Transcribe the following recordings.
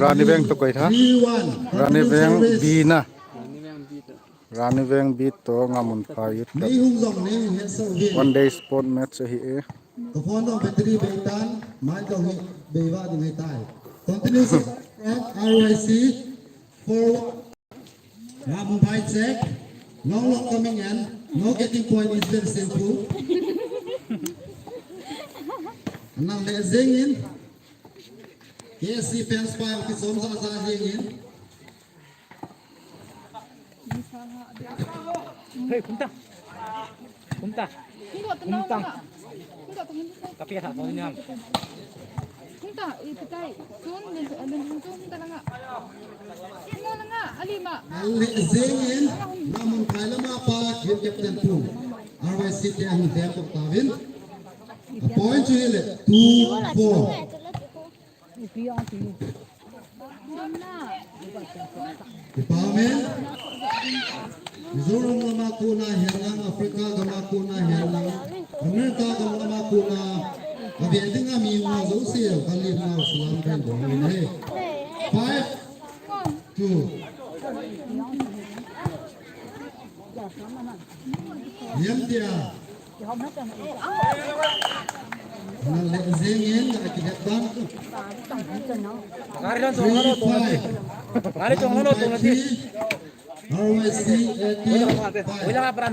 Rani Bank to koi tha Rani Bank B na Rani Bank B to ngamun pha yut one day sport match hi e phone of battery Beitan, Michael Beva the Metai. Continues RYC for Rambai check. Long coming in, no getting point is very simple. And now they're singing. Yes, the fans by the songs are singing. Hey, kumta. Tapi ya tahu ini am. Kumta, itu tay. Sun, dan sun talaga. Semua nga, alima. Singing. Namun kailan apa yung Captain Poo. RYC ang tempo tawin. A point to hit 2-4. Ipamen. Mizoram lama kuna herlang Afrika lama kuna herlang Amerika lama kuna abi ending ami una zosil kali na salam kan boleh hey 5-2 Diam dia Nal zengin akibat bang Ngari don tong ano tong nanti. Ngari tong ano tong nanti. RYC 85 Wala ka peran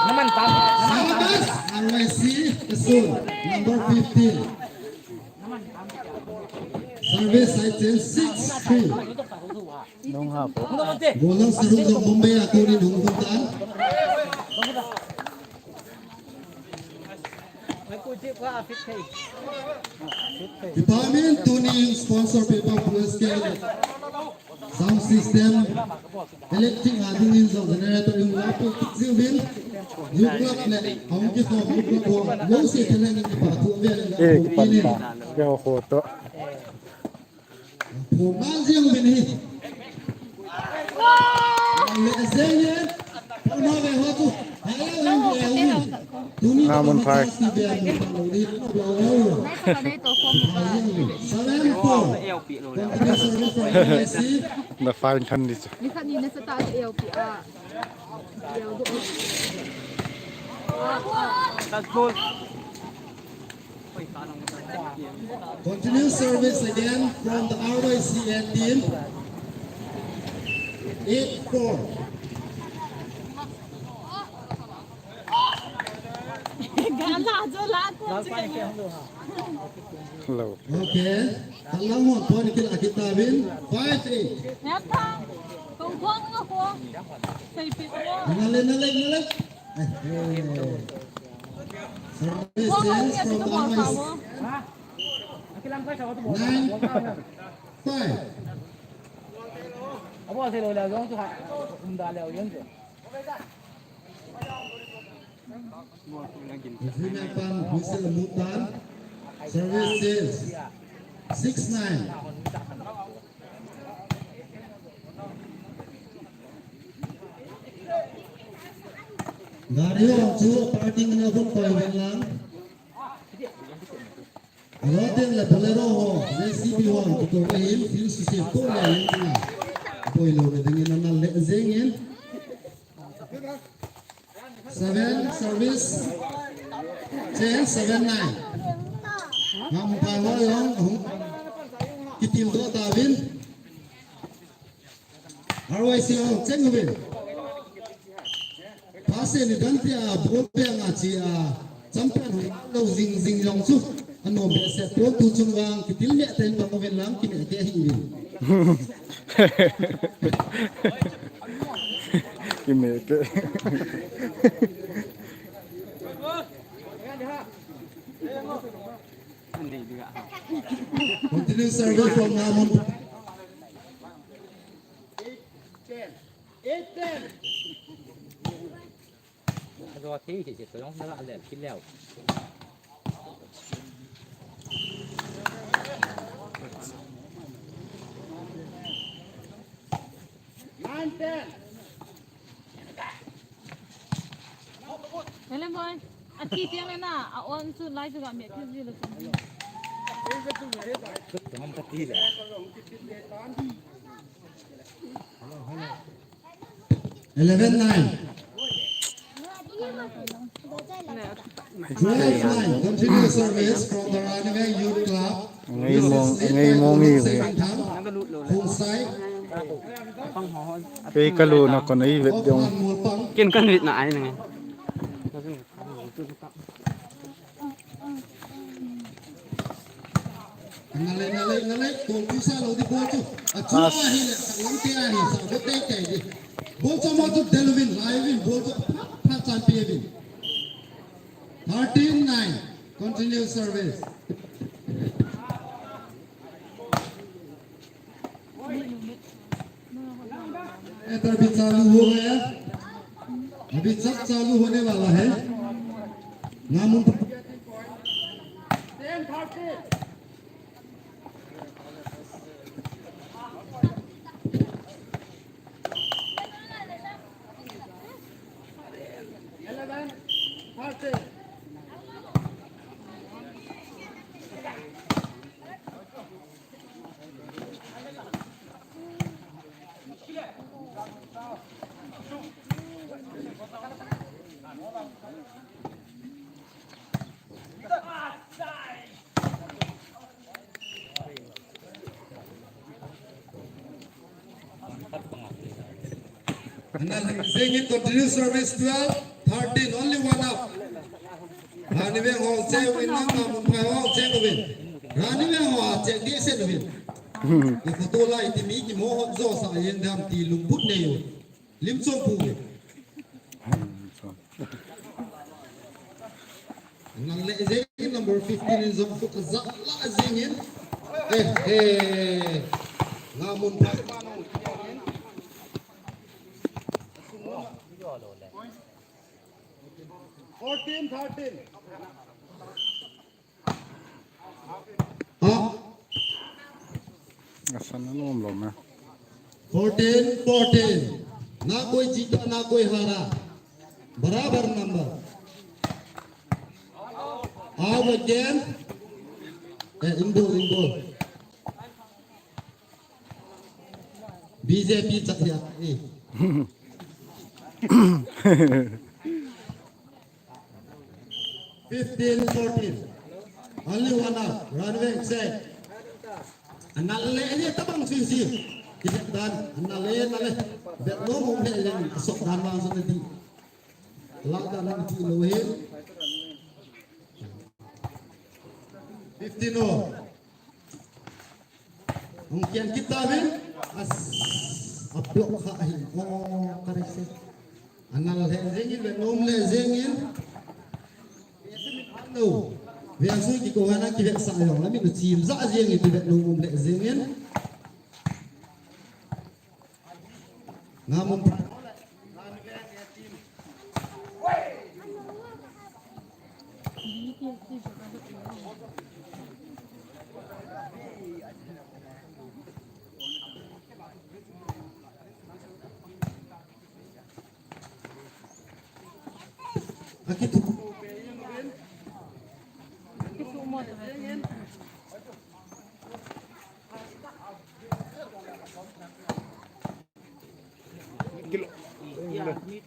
naman tam. RYC Kesul number 15 Service item 6-3 nong ha po Bolang sarung sa Bombay ako rin hungkutan Department tuning sponsor paper plus sound system electric ading sa generator yung laptop silvin yung clock na ang kita ko go si tanan ni patu e panta ke ho to puman siyang binhi ang zenyen puno be hotu ngamun pha na pha kan ni Ni kanina sa taas LPA. Continue service again from the RYC team 8-4 lo Okay, talang mo po ni kita bin 5-8 Nalig Services from the RYC Akilang ka sa auto 9-5 Apa sih lo lagu tu hak umdalai yang tu. Zinapan Wisel Mutan Services 6-9 Dario Chu parting na pun koy lang Roten la bolero ho JCB ho to kahin fil susi ko la yung boy lo na dingin na le zengin 7 service 10 7-9 Ngam pawa yung kitim do tawin RYC ho cheng bin Pase ni gantia bope nga chi champion lo zing long su ano be se to tu chung gang kitil le ten pa ven lang kin te hi bin ki me ke continue survey from Namun 8-10 รอที่เฉยๆต้องละเลยคิดแล้ว Alam mo, at kiti yang na, awan su lai juga mek tu je lah. Ngam tati le. 11-9. 12-9. Continue service from the Raniveng Youth Club. ngay mong yêu Full side. cái kalu nó còn ấy việc dòng Open more pump. กินกันนิดหน่อยนึง Ngalay. Tol bisa lo di bol tu. Cuma hi le. Lang kira hi. Sa bote kay di. Bol sa mo tu Delvin. Livin. Bol tu. Pat champion. 13-9. Continue service. अभी चालू हो गया अभी सब चालू होने वाला है Namun Singing continue service 12, 13, only one up. Raniveng Hall check win nang namun pai Hall check win. Raniveng Hall check dia set win. Iko tola itimi ki mo hot zo sa yen dam ti lumput ne yo. Lim som pu. Nang le zengin number 15 in zong fuk za la zengin. Namun pai 14-13. asan na naman lom na 14-14. ना कोई जीता ना कोई हारा बराबर number out again इंदो BJP चाहिए 15-14 only one out runway set analle ini tabang sisi tidak dan analle bet no mo be yang sok dan langsung nanti lada nanti lohin 15 mungkin kita bin as ablok khahi karese analle zengin bet no le zengin no biasa kita orang nak kira sayang, lami tu cim zat je yang itu dah nunggu belak zengin. Namun Aki tu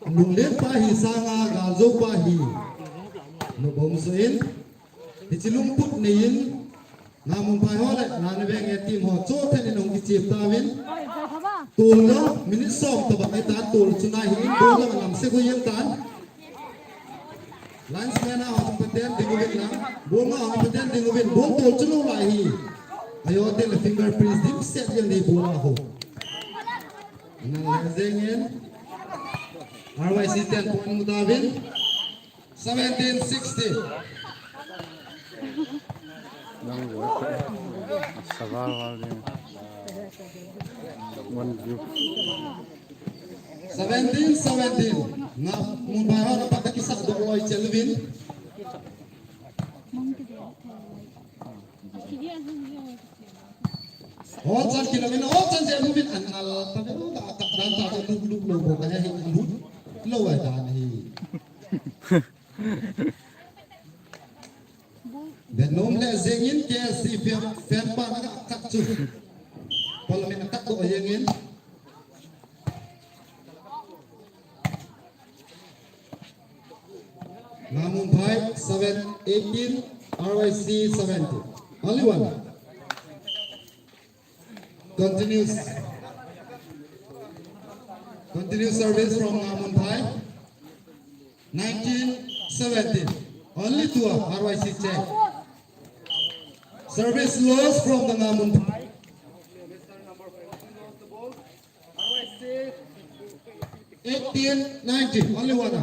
Nunglen pahi sanga gazo pahi no bomsoin dichilumput nein namun pahole nanbeng etim ho choten nong kichip tawin tulno minit som to ba ta tul chunai hi bola nam se ko yem tan linesman a hong paten dingubin na bola hong paten dingubin bol tul chulo lai hi ayo te fingerprints dim set yang di bola ho na zengin RYC 10 point Mutawin 17-60 đang rồi sabar wali one view 17-17 na mumbaho na pagkakisa do Roy Chelvin Hotan kilometer hotan je mubin anal tapi tak dan tak duduk lo kaya hi ambut lo ada hi Benom le zengin ke si fan pa na kat chu parliament kat do yengin namun bhai 7-18 RYC 70 only one continuous service from namun bhai 19-17 only two RYC check service loss from the namun bhai 18-19 only one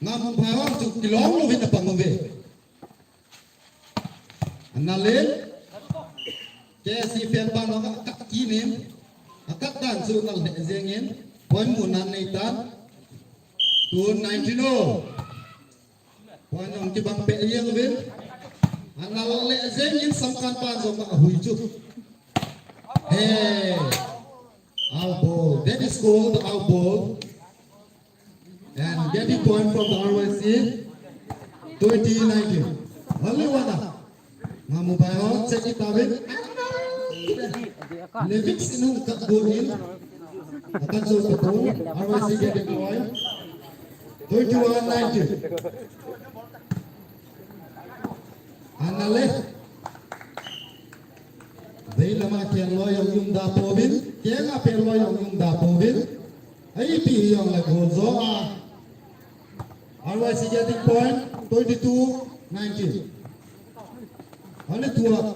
namun bhai wa chu kilong lo hin pang ve analel ke si fen ban no ka ki nim akat dan su nal de zengin point mu nan nei tan tu 19 no point on ki bang pe yeng ven anal le zengin samkan pan zo ka hui chu hey out ball that is called out ball and getting point from the RYC 2019 only one namu bayo check it out Levix inung kat goal akan so satu RYC getting point 21-19 anale dei lama kian lo yang yung da povin kian apel lo yang yung da povin ai pi yang la goal zo RYC getting point 22-19 only two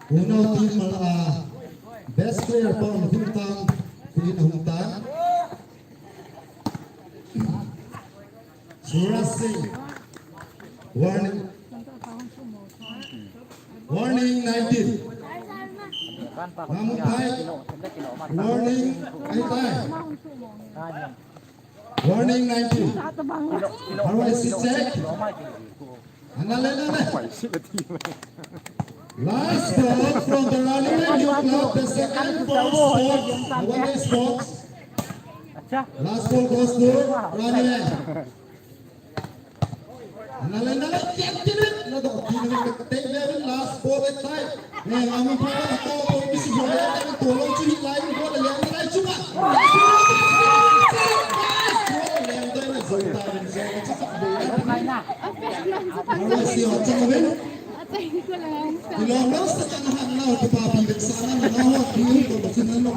Uno team best player pon Huntang Queen Huntan Suraj Singh warning 19 namun baik warning warning 19 RYC check analena last ball from the running new club the second ball spot one spot last ball goes to running analena na do take level last ball at time ne namu pa to bisi boleh to lo chu hit line ball le lai chu ba Ilonglos sa kanahan na kapapilip sana nanawag niyo kung sino na